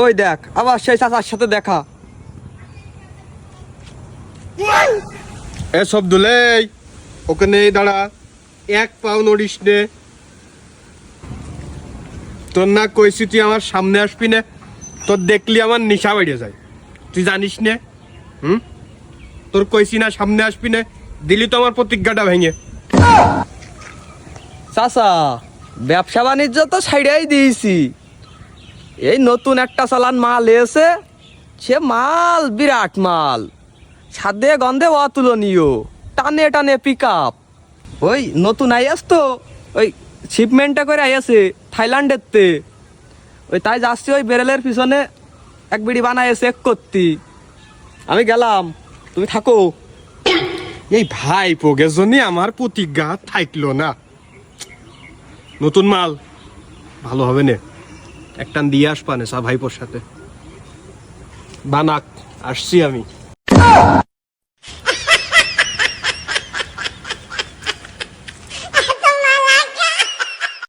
ওই দেখ আবার সেই চাচার সাথে দেখা। এসব দুলে ওখানে দাঁড়া, এক পাও নড়িস নে। তোর না কইছি তুই আমার সামনে আসবি না, তোর দেখলি আমার নেশা বেড়ে যায়, তুই জানিস নে। তোর কইছি না সামনে আসবি না, দিলি তো আমার প্রতিজ্ঞাটা ভেঙে। চাচা ব্যবসা বাণিজ্য তো ছাইড়াই দিয়েছি, এই নতুন একটা চালান মাল এসে, সে মাল বিরাট মাল, সাদে গন্ধে অতুলনীয়, টানে টানে পিক আপ। ওই নতুন আইয়াস তো, ওই শিপমেন্টটা করে আইয়াছে থাইল্যান্ডের তে, ওই তাই যাচ্ছি ওই বেরেলের পিছনে এক বিড়ি বানায় চেক করতি। আমি গেলাম, তুমি থাকো। এই ভাই পোগের জন্য আমার প্রতিজ্ঞা থাকলো না। নতুন মাল ভালো হবে না, একটান দিয়ে আসবানে সা ভাইপোর সাথে বানাক, আসছি আমি।